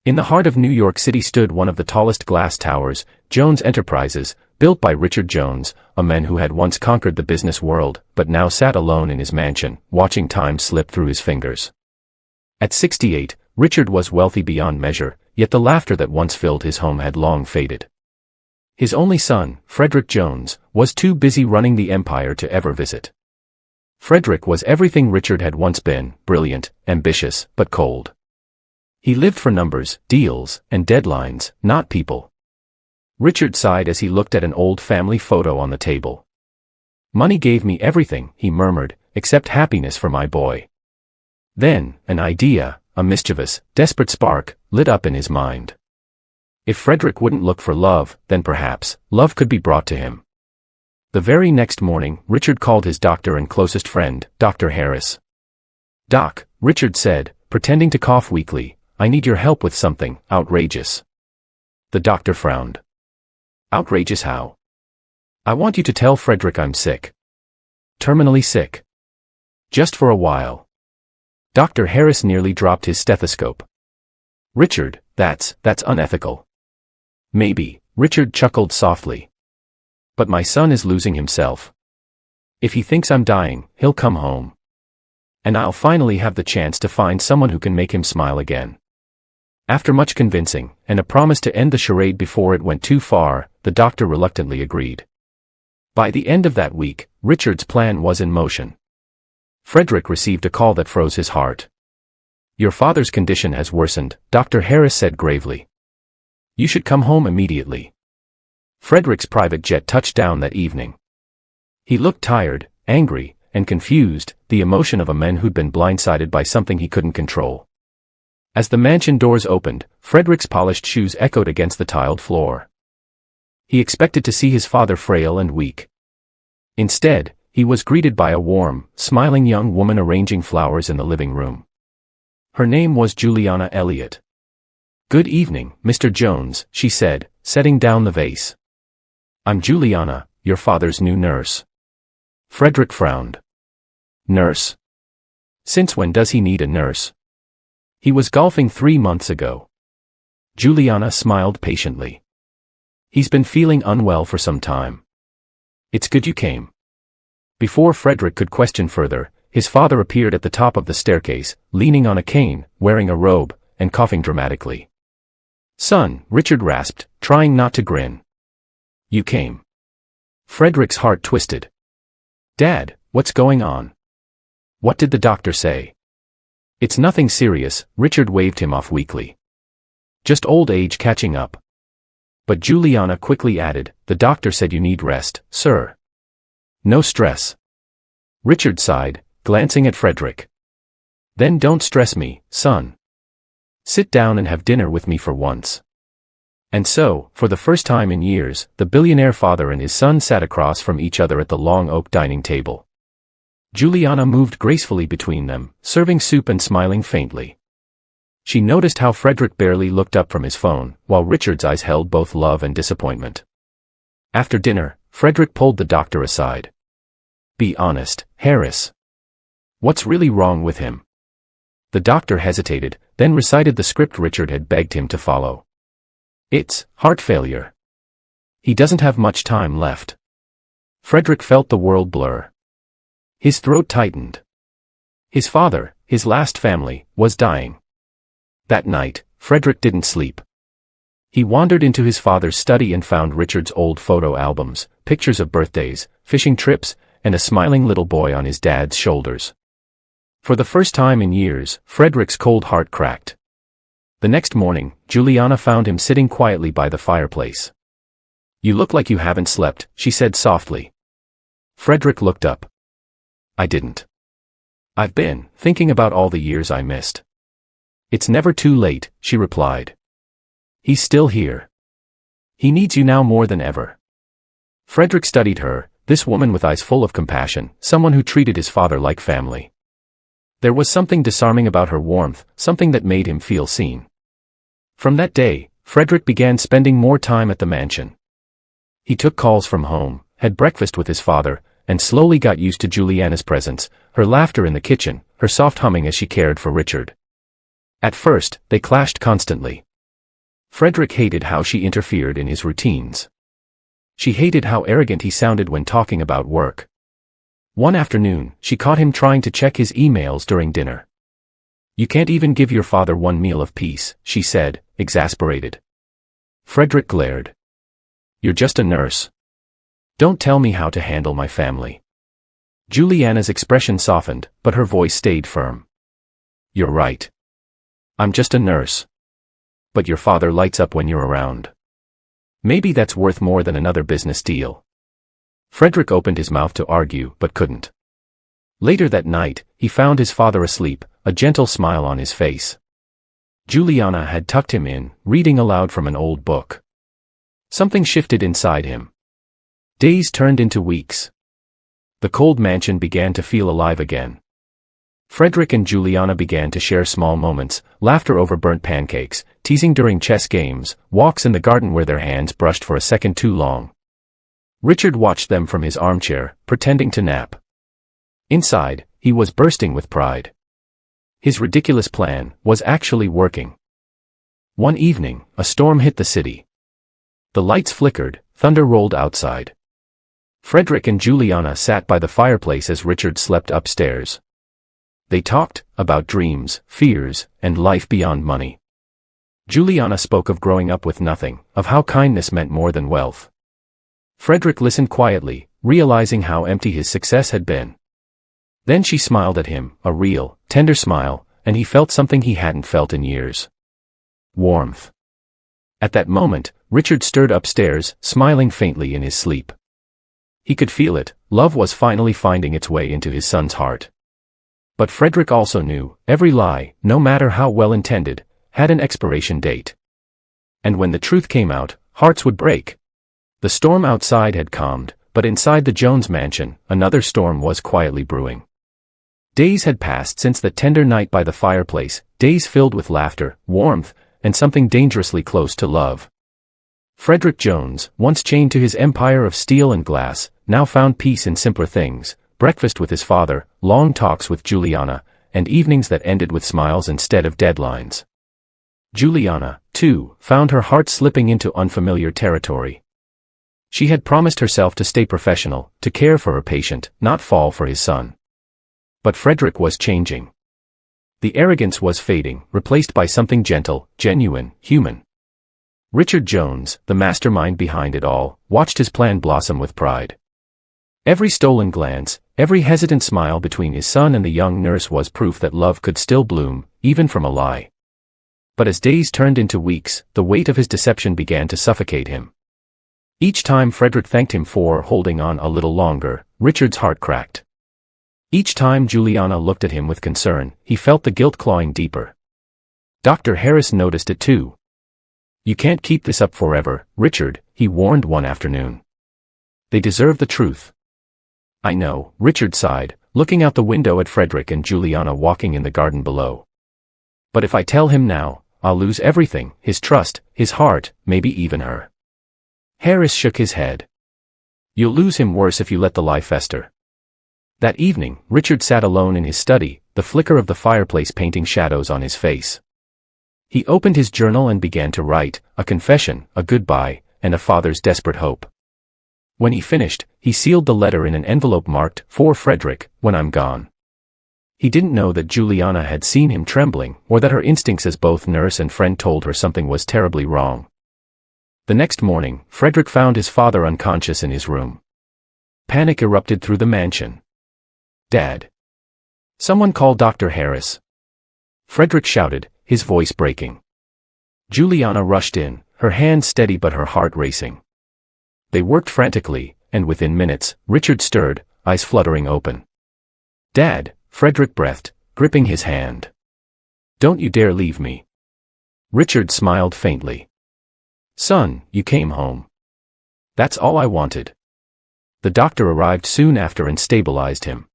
In the heart of New York City stood one of the tallest glass towers, Jones Enterprises, built by Richard Jones, a man who had once conquered the business world, but now sat alone in his mansion, watching time slip through his fingers. At 68, Richard was wealthy beyond measure, yet the laughter that once filled his home had long faded. His only son, Fredrick Jones, was too busy running the empire to ever visit. Fredrick was everything Richard had once been: brilliant, ambitious, but cold. He lived for numbers, deals, and deadlines, not people. Richard sighed as he looked at an old family photo on the table. "Money gave me everything," he murmured, "except happiness for my boy." Then, an idea, a mischievous, desperate spark, lit up in his mind. If Fredrick wouldn't look for love, then perhaps love could be brought to him. The very next morning, Richard called his doctor and closest friend, Dr. Harris. "Doc," Richard said, pretending to cough weakly, "I need your help with something outrageous." The doctor frowned. "Outrageous how?" "I want you to tell Fredrick I'm sick. Terminally sick. Just for a while." Dr. Harris nearly dropped his stethoscope. "Richard, that's unethical." "Maybe," Richard chuckled softly. "But my son is losing himself. If he thinks I'm dying, he'll come home. And I'll finally have the chance to find someone who can make him smile again." After much convincing, and a promise to end the charade before it went too far, the doctor reluctantly agreed. By the end of that week, Richard's plan was in motion. Fredrick received a call that froze his heart. "Your father's condition has worsened," Dr. Harris said gravely. "You should come home immediately." Fredrick's private jet touched down that evening. He looked tired, angry, and confused, the emotion of a man who'd been blindsided by something he couldn't control. As the mansion doors opened, Fredrick's polished shoes echoed against the tiled floor. He expected to see his father frail and weak. Instead, he was greeted by a warm, smiling young woman arranging flowers in the living room. Her name was Juliana Elliott. "Good evening, Mr. Jones," she said, setting down the vase. "I'm Juliana, your father's new nurse." Fredrick frowned. "Nurse? Since when does he need a nurse? He was golfing 3 months ago." Juliana smiled patiently. "He's been feeling unwell for some time. It's good you came." Before Fredrick could question further, his father appeared at the top of the staircase, leaning on a cane, wearing a robe, and coughing dramatically. "Son," Richard rasped, trying not to grin. "You came." Fredrick's heart twisted. "Dad, what's going on? What did the doctor say?" "It's nothing serious," Richard waved him off weakly. "Just old age catching up." But Juliana quickly added, "The doctor said you need rest, sir." "No stress." Richard sighed, glancing at Fredrick. "Then don't stress me, son. Sit down and have dinner with me for once." And so, for the first time in years, the billionaire father and his son sat across from each other at the long oak dining table. Juliana moved gracefully between them, serving soup and smiling faintly. She noticed how Fredrick barely looked up from his phone, while Richard's eyes held both love and disappointment. After dinner, Fredrick pulled the doctor aside. "Be honest, Harris. What's really wrong with him?" The doctor hesitated, then recited the script Richard had begged him to follow. "It's heart failure. He doesn't have much time left." Fredrick felt the world blur. His throat tightened. His father, his last family, was dying. That night, Fredrick didn't sleep. He wandered into his father's study and found Richard's old photo albums, pictures of birthdays, fishing trips, and a smiling little boy on his dad's shoulders. For the first time in years, Fredrick's cold heart cracked. The next morning, Juliana found him sitting quietly by the fireplace. "You look like you haven't slept," she said softly. Fredrick looked up. "I didn't. I've been thinking about all the years I missed." "It's never too late," she replied. "He's still here. He needs you now more than ever." Fredrick studied her, this woman with eyes full of compassion, someone who treated his father like family. There was something disarming about her warmth, something that made him feel seen. From that day, Fredrick began spending more time at the mansion. He took calls from home, had breakfast with his father, and slowly got used to Juliana's presence, her laughter in the kitchen, her soft humming as she cared for Richard. At first, they clashed constantly. Fredrick hated how she interfered in his routines. She hated how arrogant he sounded when talking about work. One afternoon, she caught him trying to check his emails during dinner. "You can't even give your father one meal of peace," she said, exasperated. Fredrick glared. "You're just a nurse. Don't tell me how to handle my family." Juliana's expression softened, but her voice stayed firm. "You're right. I'm just a nurse. But your father lights up when you're around. Maybe that's worth more than another business deal." Fredrick opened his mouth to argue, but couldn't. Later that night, he found his father asleep, a gentle smile on his face. Juliana had tucked him in, reading aloud from an old book. Something shifted inside him. Days turned into weeks. The cold mansion began to feel alive again. Fredrick and Juliana began to share small moments, laughter over burnt pancakes, teasing during chess games, walks in the garden where their hands brushed for a second too long. Richard watched them from his armchair, pretending to nap. Inside, he was bursting with pride. His ridiculous plan was actually working. One evening, a storm hit the city. The lights flickered, thunder rolled outside. Fredrick and Juliana sat by the fireplace as Richard slept upstairs. They talked about dreams, fears, and life beyond money. Juliana spoke of growing up with nothing, of how kindness meant more than wealth. Fredrick listened quietly, realizing how empty his success had been. Then she smiled at him, a real, tender smile, and he felt something he hadn't felt in years. Warmth. At that moment, Richard stirred upstairs, smiling faintly in his sleep. He could feel it, love was finally finding its way into his son's heart. But Fredrick also knew, every lie, no matter how well intended, had an expiration date. And when the truth came out, hearts would break. The storm outside had calmed, but inside the Jones mansion, another storm was quietly brewing. Days had passed since the tender night by the fireplace, days filled with laughter, warmth, and something dangerously close to love. Fredrick Jones, once chained to his empire of steel and glass, now found peace in simpler things: breakfast with his father, long talks with Juliana, and evenings that ended with smiles instead of deadlines. Juliana, too, found her heart slipping into unfamiliar territory. She had promised herself to stay professional, to care for her patient, not fall for his son. But Fredrick was changing. The arrogance was fading, replaced by something gentle, genuine, human. Richard Jones, the mastermind behind it all, watched his plan blossom with pride. Every stolen glance, every hesitant smile between his son and the young nurse was proof that love could still bloom, even from a lie. But as days turned into weeks, the weight of his deception began to suffocate him. Each time Fredrick thanked him for holding on a little longer, Richard's heart cracked. Each time Juliana looked at him with concern, he felt the guilt clawing deeper. Dr. Harris noticed it too. "You can't keep this up forever, Richard," he warned one afternoon. "They deserve the truth." "I know," Richard sighed, looking out the window at Fredrick and Juliana walking in the garden below. "But if I tell him now, I'll lose everything: his trust, his heart, maybe even her." Harris shook his head. "You'll lose him worse if you let the lie fester." That evening, Richard sat alone in his study, the flicker of the fireplace painting shadows on his face. He opened his journal and began to write, a confession, a goodbye, and a father's desperate hope. When he finished, he sealed the letter in an envelope marked, "For Fredrick, when I'm gone." He didn't know that Juliana had seen him trembling, or that her instincts as both nurse and friend told her something was terribly wrong. The next morning, Fredrick found his father unconscious in his room. Panic erupted through the mansion. "Dad! Someone call Dr. Harris!" Fredrick shouted, his voice breaking. Juliana rushed in, her hands steady but her heart racing. They worked frantically, and within minutes, Richard stirred, eyes fluttering open. "Dad," Fredrick breathed, gripping his hand. "Don't you dare leave me." Richard smiled faintly. "Son, you came home. That's all I wanted." The doctor arrived soon after and stabilized him.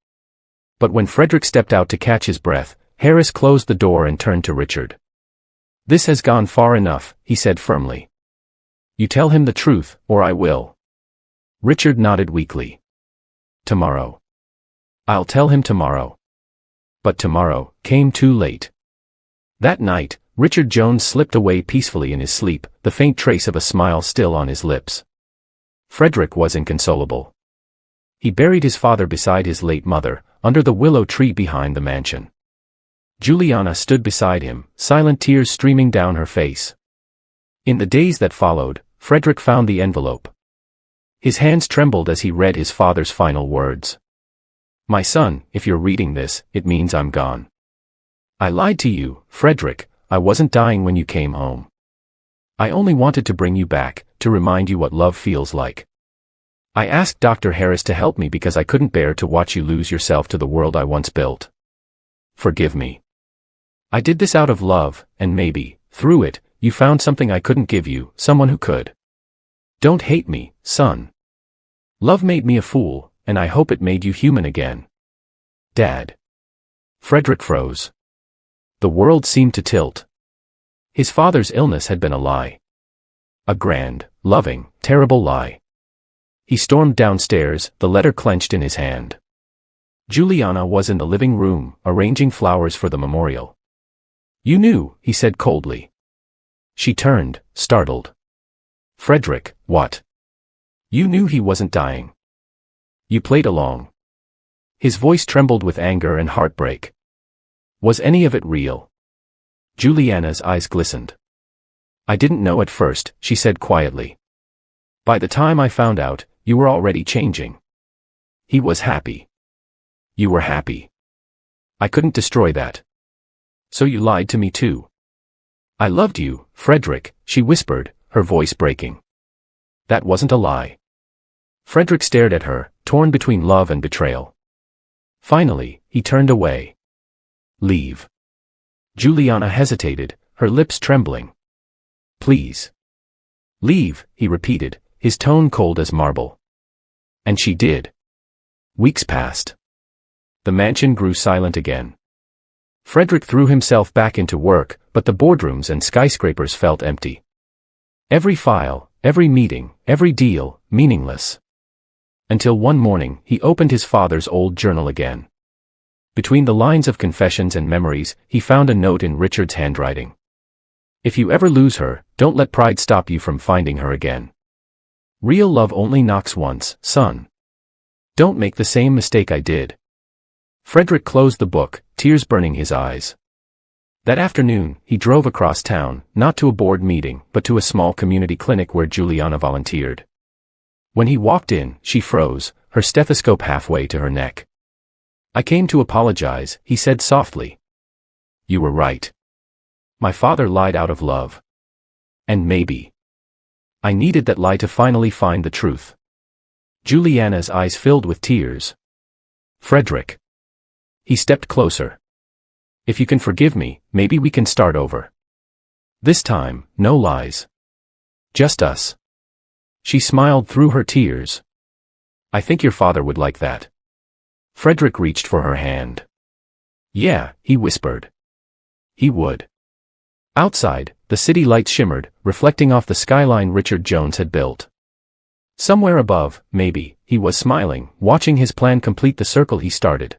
But when Fredrick stepped out to catch his breath, Harris closed the door and turned to Richard. "This has gone far enough," he said firmly. "You tell him the truth, or I will." Richard nodded weakly. "Tomorrow. I'll tell him tomorrow." But tomorrow came too late. That night, Richard Jones slipped away peacefully in his sleep, the faint trace of a smile still on his lips. Fredrick was inconsolable. He buried his father beside his late mother, under the willow tree behind the mansion. Juliana stood beside him, silent tears streaming down her face. In the days that followed, Fredrick found the envelope. His hands trembled as he read his father's final words. "My son, if you're reading this, it means I'm gone. I lied to you, Fredrick. I wasn't dying when you came home. I only wanted to bring you back, to remind you what love feels like. I asked Dr. Harris to help me because I couldn't bear to watch you lose yourself to the world I once built. Forgive me. I did this out of love, and maybe, through it, you found something I couldn't give you, someone who could. Don't hate me, son. Love made me a fool, and I hope it made you human again. Dad." Fredrick froze. The world seemed to tilt. His father's illness had been a lie. A grand, loving, terrible lie. He stormed downstairs, the letter clenched in his hand. Juliana was in the living room, arranging flowers for the memorial. "You knew," he said coldly. She turned, startled. "Fredrick, what? You knew he wasn't dying. You played along." His voice trembled with anger and heartbreak. "Was any of it real?" Juliana's eyes glistened. "I didn't know at first," she said quietly. "By the time I found out, you were already changing. He was happy. You were happy. I couldn't destroy that. So you lied to me too." "I loved you, Fredrick," she whispered, her voice breaking. "That wasn't a lie." Fredrick stared at her, torn between love and betrayal. Finally, he turned away. "Leave." Juliana hesitated, her lips trembling. "Please." "Leave," he repeated, his tone cold as marble. And she did. Weeks passed. The mansion grew silent again. Fredrick threw himself back into work, but the boardrooms and skyscrapers felt empty. Every file, every meeting, every deal, meaningless. Until one morning, he opened his father's old journal again. Between the lines of confessions and memories, he found a note in Richard's handwriting. "If you ever lose her, don't let pride stop you from finding her again. Real love only knocks once, son. Don't make the same mistake I did." Fredrick closed the book, tears burning his eyes. That afternoon, he drove across town, not to a board meeting, but to a small community clinic where Juliana volunteered. When he walked in, she froze, her stethoscope halfway to her neck. "I came to apologize," he said softly. "You were right. My father lied out of love. And maybe I needed that lie to finally find the truth." Juliana's eyes filled with tears. "Fredrick." He stepped closer. "If you can forgive me, maybe we can start over. This time, no lies. Just us." She smiled through her tears. "I think your father would like that." Fredrick reached for her hand. "Yeah," he whispered. "He would." Outside, the city lights shimmered, reflecting off the skyline Richard Jones had built. Somewhere above, maybe, he was smiling, watching his plan complete the circle he started.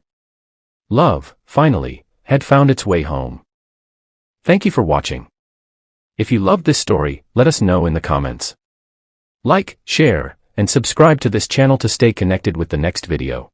Love, finally, had found its way home. Thank you for watching. If you loved this story, let us know in the comments. Like, share, and subscribe to this channel to stay connected with the next video.